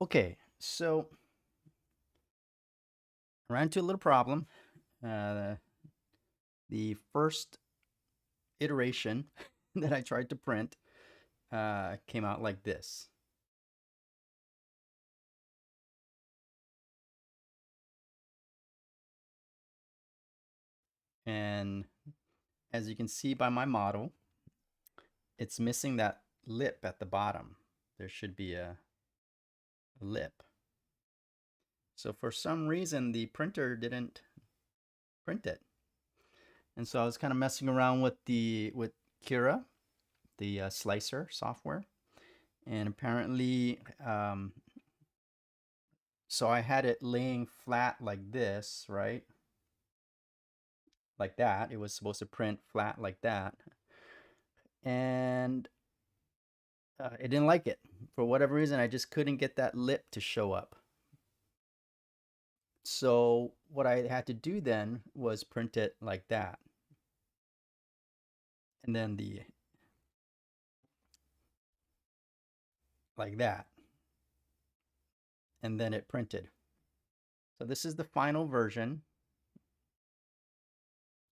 Okay, so I ran into a little problem. Uh, the first iteration that I tried to print came out like this. And as you can see by my model, it's missing that lip at the bottom. There should be a lip. So for some reason, the printer didn't print it. And so I was kind of messing around with Kira, the slicer software. And apparently, so I had it laying flat like this, right? Like that. It was supposed to print flat like that. And it didn't like it. For whatever reason, I just couldn't get that lip to show up. So what I had to do then was print it like that. And then like that. And then it printed. So this is the final version,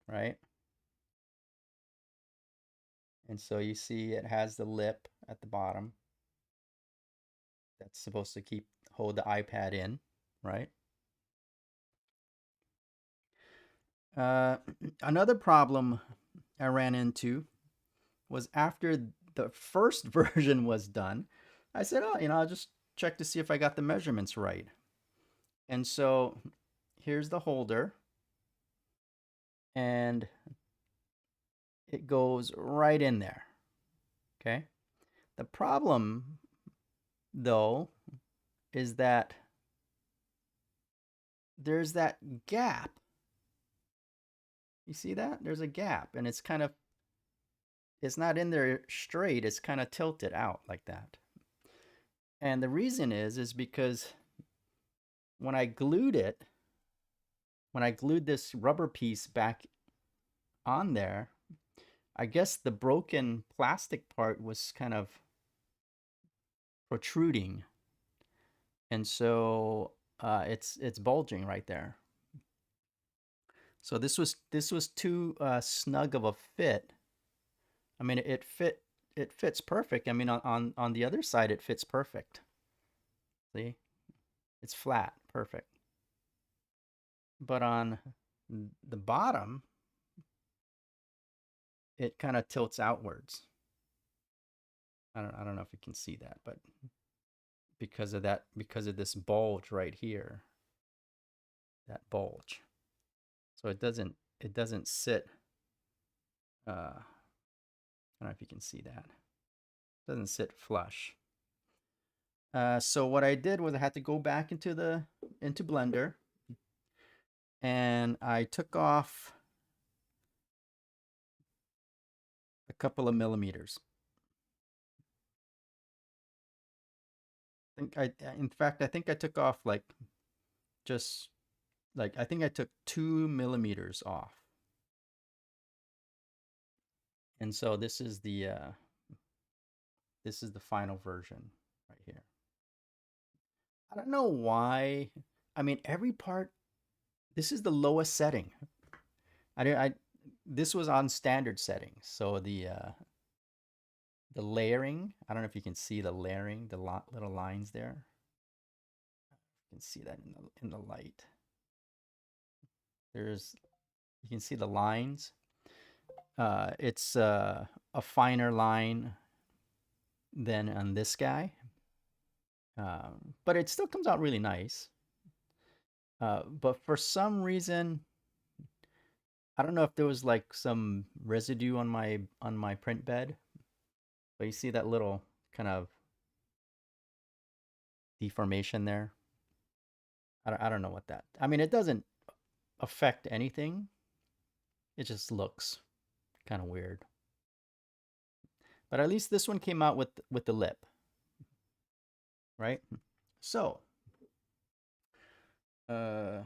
right? And so you see it has the lip at the bottom that's supposed to hold the iPad in, right? Uh, Another problem I ran into was after the first version was done, I said, oh, I'll just check to see if I got the measurements right. And so here's the holder, and it goes right in there. Okay. The problem, though, is that there's that gap. You see that? There's a gap, and it's not in there straight, it's kind of tilted out like that. And the reason is because when I glued it, when I glued this rubber piece back on there, I guess the broken plastic part was kind of protruding, and so it's bulging right there. So this was too snug of a fit. I mean, it fits perfect. I mean, on the other side, it fits perfect. See, it's flat, perfect. But on the bottom, it kind of tilts outwards. I don't know if you can see that, but because of this bulge right here, that bulge. So it doesn't sit. I don't know if you can see that. It doesn't sit flush. So what I did was I had to go back into Blender, and I took off a couple of millimeters. In fact, I think I took off just I think I took 2 millimeters off. And so this is the final version right here. I don't know why. I mean, every part. This is the lowest setting. I this was on standard settings, so the layering. I don't know if you can see the layering, the little lines there. You can see that in the light. There's you can see the lines. It's a finer line than on this guy, but it still comes out really nice. But for some reason, I don't know if there was like some residue on my print bed, but you see that little kind of deformation there. I don't know what that. I mean, it doesn't affect anything. It just looks kind of weird. But at least this one came out with the lip, right? So, uh,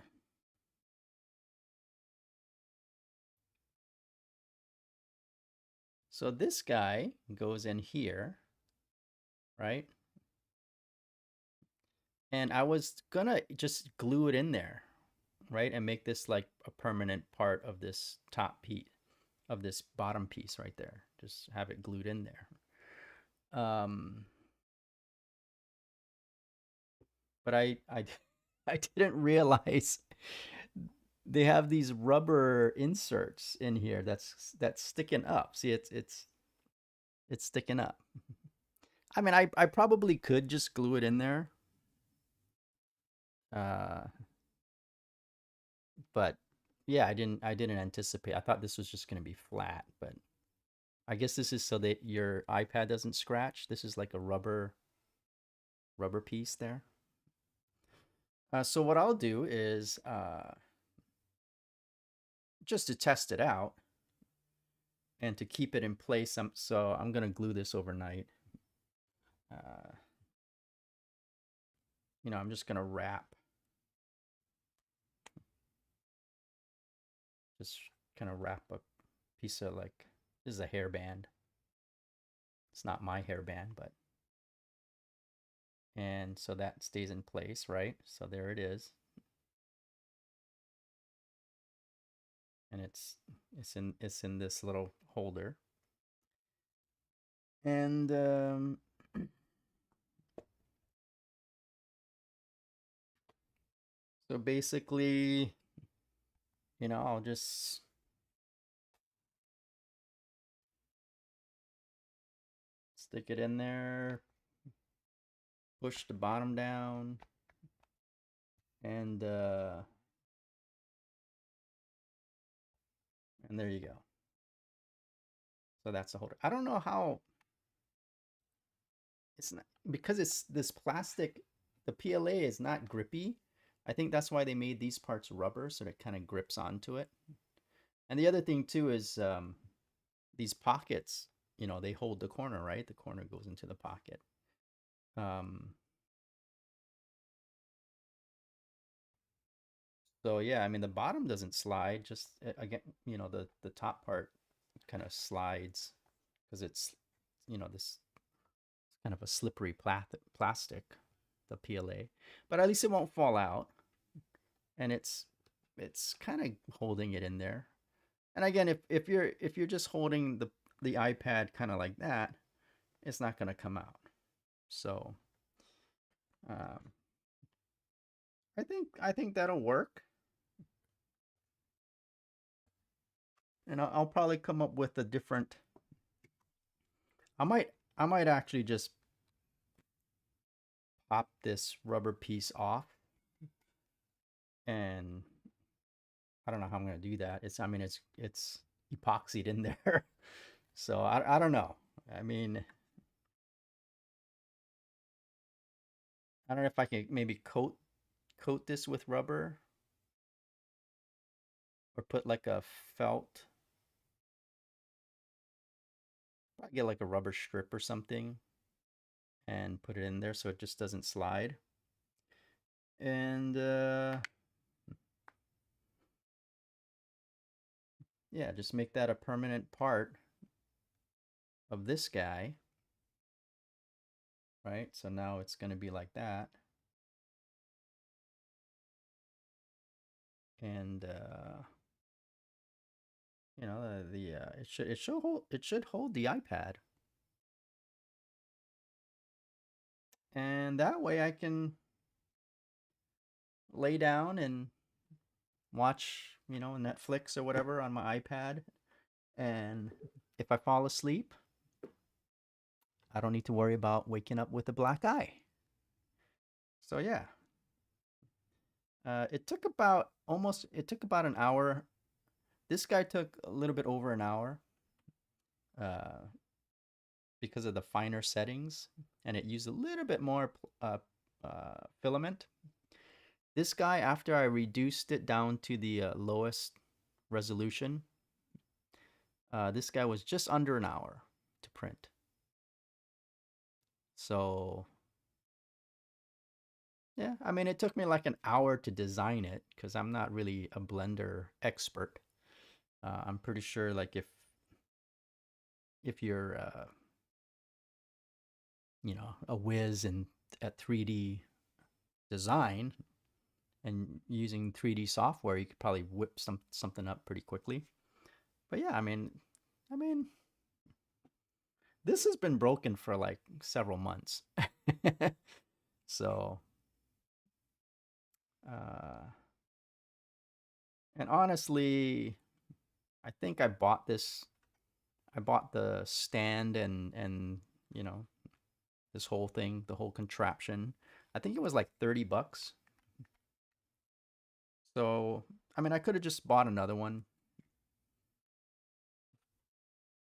so this guy goes in here, right? And I was gonna just glue it in there, right? And make this like a permanent part of this top piece, of this bottom piece right there. Just have it glued in there. Um, but I didn't realize they have these rubber inserts in here that's sticking up. See, it's sticking up. I mean, I probably could just glue it in there, uh, but yeah, I didn't anticipate. I thought this was just gonna be flat, but I guess this is so that your iPad doesn't scratch. This is like a rubber piece there. So what I'll do is just to test it out and to keep it in place. So I'm gonna glue this overnight. Uh, I'm just gonna just kind of wrap a piece of like this is a hairband. It's not my hairband, but and so that stays in place, right? So there it is, and it's in this little holder, and so basically, I'll just stick it in there, push the bottom down, and and there you go. So that's the holder. I don't know how it's not because it's this plastic. The PLA is not grippy. I think that's why they made these parts rubber so that it kind of grips onto it. And the other thing too is these pockets. They hold the corner, right? The corner goes into the pocket. Um, so yeah, I mean the bottom doesn't slide. Just again, the top part kind of slides because it's this kind of a slippery plastic, the PLA, but at least it won't fall out, and it's kind of holding it in there. And again, if you're just holding the iPad kind of like that, it's not going to come out. So um, I think that'll work, and I'll probably come up with a different. I might actually just pop this rubber piece off, and I don't know how I'm going to do that. I mean it's epoxied in there. So I don't know. I mean, I don't know if I can maybe coat this with rubber or put like a felt, I get like a rubber strip or something and put it in there so it just doesn't slide. And yeah, just make that a permanent part of this guy, right? So now it's going to be like that. And the it should hold the iPad. And that way I can lay down and watch, Netflix or whatever on my iPad. And if I fall asleep, I don't need to worry about waking up with a black eye. So yeah, it took about an hour. This guy took a little bit over an hour uh, because of the finer settings, and it used a little bit more filament. This guy, after I reduced it down to the lowest resolution, this guy was just under an hour to print. So yeah, I mean, it took me like an hour to design it because I'm not really a Blender expert. I'm pretty sure like if you're a whiz and at 3D design and using 3D software, you could probably whip something up pretty quickly. But yeah, I mean, this has been broken for like several months. So, uh, and honestly, I think I bought the stand and you know this whole thing, the whole contraption. I think it was like $30. So, I mean, I could have just bought another one,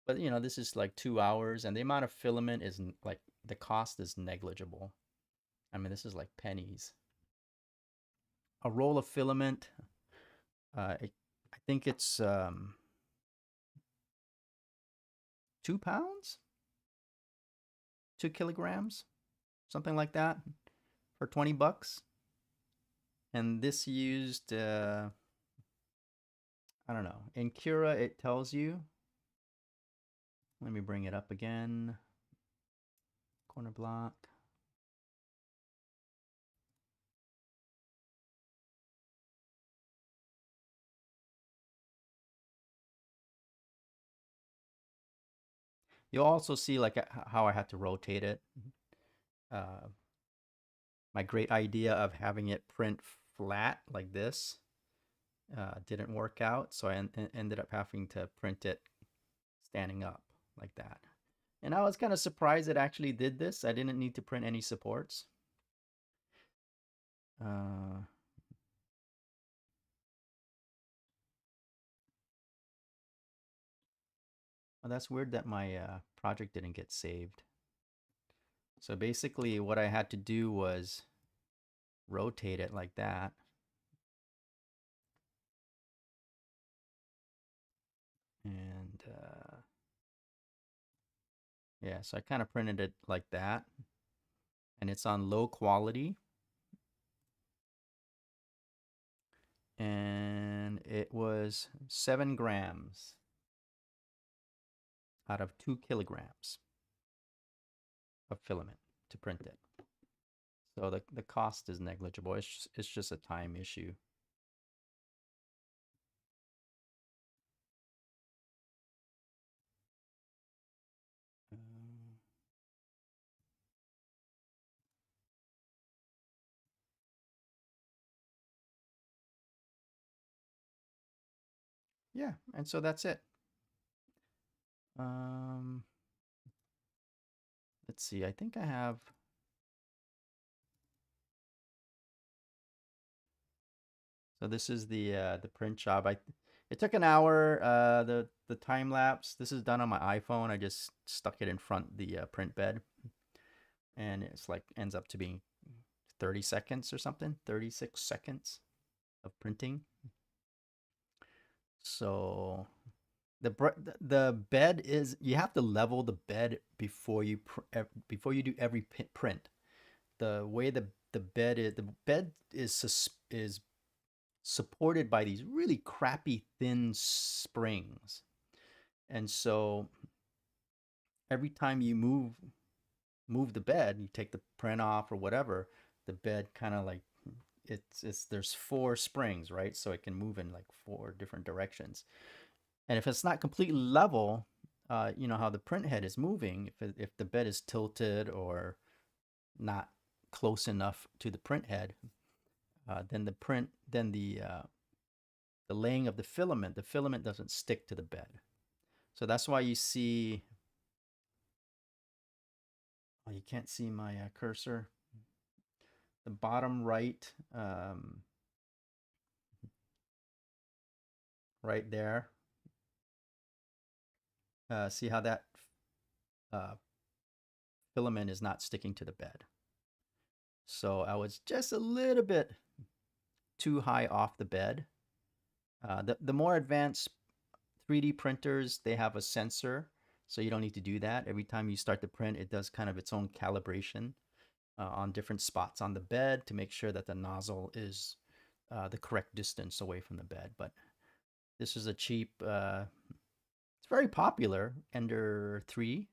but this is like 2 hours, and the amount of filament is like the cost is negligible. I mean, this is like pennies. A roll of filament, I think it's 2 pounds, 2 kilograms, something like that, for $20. And this used, I don't know. In Cura, it tells you. Let me bring it up again. Corner block. You'll also see like how I had to rotate it. Uh, my great idea of having it print flat like this didn't work out, so I ended up having to print it standing up like that. And I was kind of surprised it actually did this. I didn't need to print any supports. Uh, well, that's weird that my project didn't get saved. So basically, what I had to do was rotate it like that. And yeah, so I kind of printed it like that. And it's on low quality. And it was 7 grams out of 2 kilograms of filament to print it. So the cost is negligible. It's just a time issue. Um, yeah, and so that's it. Um, let's see. I think I have. So this is the print job. It took an hour. The time lapse. This is done on my iPhone. I just stuck it in front the print bed, and it's like ends up to being 30 seconds or something. 36 seconds of printing. So the bed is you have to level the bed before you do every print. The way the bed is supported by these really crappy thin springs. And so every time you move the bed, you take the print off or whatever, the bed kind of like it's there's 4 springs, right? So it can move in like 4 different directions. And if it's not completely level, you know how the print head is moving. If the bed is tilted or not close enough to the print head, then the laying of the filament doesn't stick to the bed. So that's why you see. Oh, you can't see my cursor. The bottom right, right there. See how that uh, filament is not sticking to the bed. So I was just a little bit too high off the bed. The more advanced 3D printers, they have a sensor, so you don't need to do that. Every time you start to print, it does kind of its own calibration on different spots on the bed to make sure that the nozzle is the correct distance away from the bed. But this is a cheap, it's very popular, Ender 3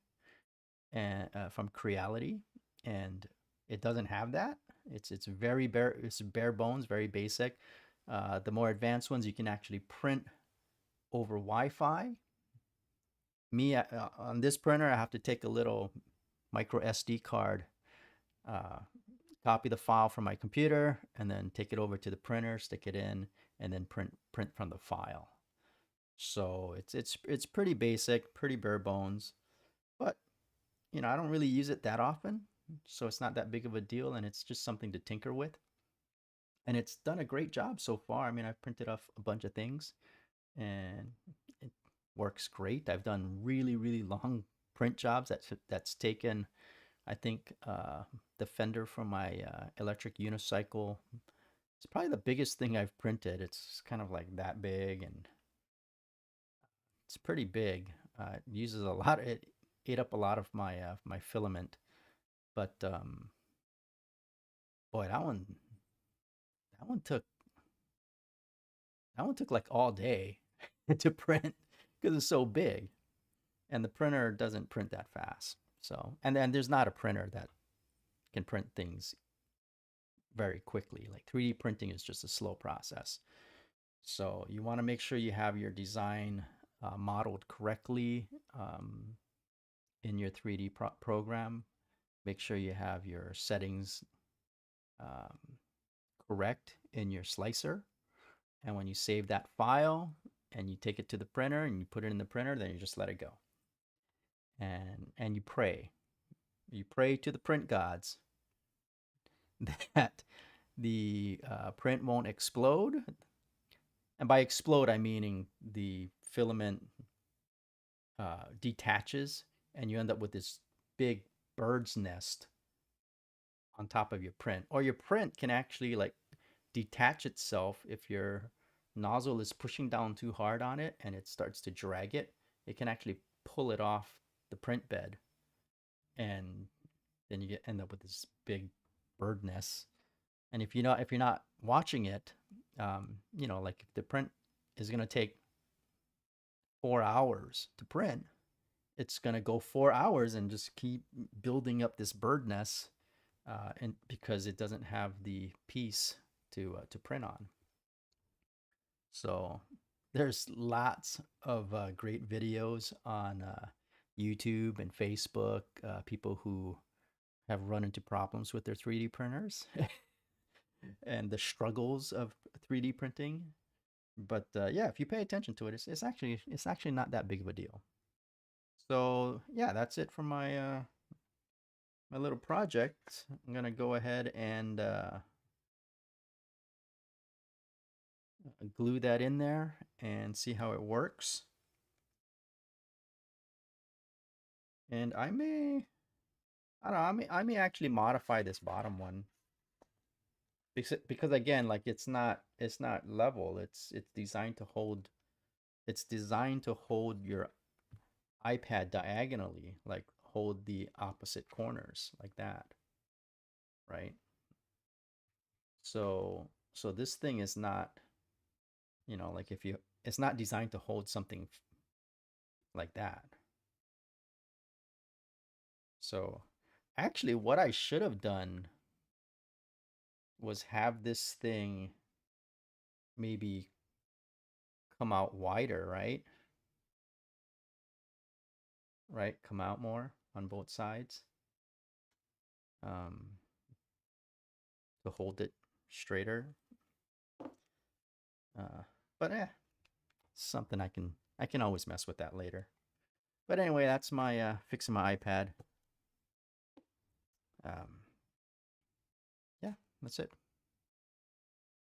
and from Creality, and it doesn't have that. It's very bare. It's bare bones, very basic. The more advanced ones, you can actually print over Wi-Fi. Me on this printer, I have to take a little micro SD card, uh, copy the file from my computer, and then take it over to the printer, stick it in, and then print from the file. So it's pretty basic, pretty bare bones, but I don't really use it that often, so it's not that big of a deal, and it's just something to tinker with. And it's done a great job so far. I mean, I've printed off a bunch of things, and it works great. I've done really, really long print jobs. That's taken, I think, the fender from my electric unicycle. It's probably the biggest thing I've printed. It's kind of like that big, and it's pretty big. It uses a lot. It ate up a lot of my filament, but boy, that one took that one took like all day to print because it's so big, and the printer doesn't print that fast. So, and then there's not a printer that can print things very quickly. Like 3D printing is just a slow process. So you want to make sure you have your design modeled correctly in your 3D program. Make sure you have your settings um, correct in your slicer. And when you save that file and you take it to the printer and you put it in the printer, then you just let it go. And you pray. You pray to the print gods that the print won't explode. And by explode, I meaning the filament detaches and you end up with this big bird's nest on top of your print. Or your print can actually like detach itself if your nozzle is pushing down too hard on it and it starts to drag it. It can actually pull it off the print bed, and then you end up with this big bird nest. And if you're not watching it, like if the print is going to take 4 hours to print, it's going to go 4 hours and just keep building up this bird nest, and because it doesn't have the piece to print on. So there's lots of great videos on YouTube and Facebook, people who have run into problems with their 3D printers and the struggles of 3D printing. But yeah, if you pay attention to it, it's actually not that big of a deal. So yeah, that's it for my little project. I'm gonna go ahead and glue that in there and see how it works. And I don't know, I may actually modify this bottom one because again, like it's not level. It's designed to hold. It's designed to hold your iPad diagonally, like hold the opposite corners like that, right? So this thing is not, like if you, it's not designed to hold something like that. So actually, what I should have done was have this thing maybe come out wider, right? Right, come out more on both sides, um, to hold it straighter. Uh, but something I can always mess with that later. But anyway, that's my fixing my iPad. Um, yeah, that's it.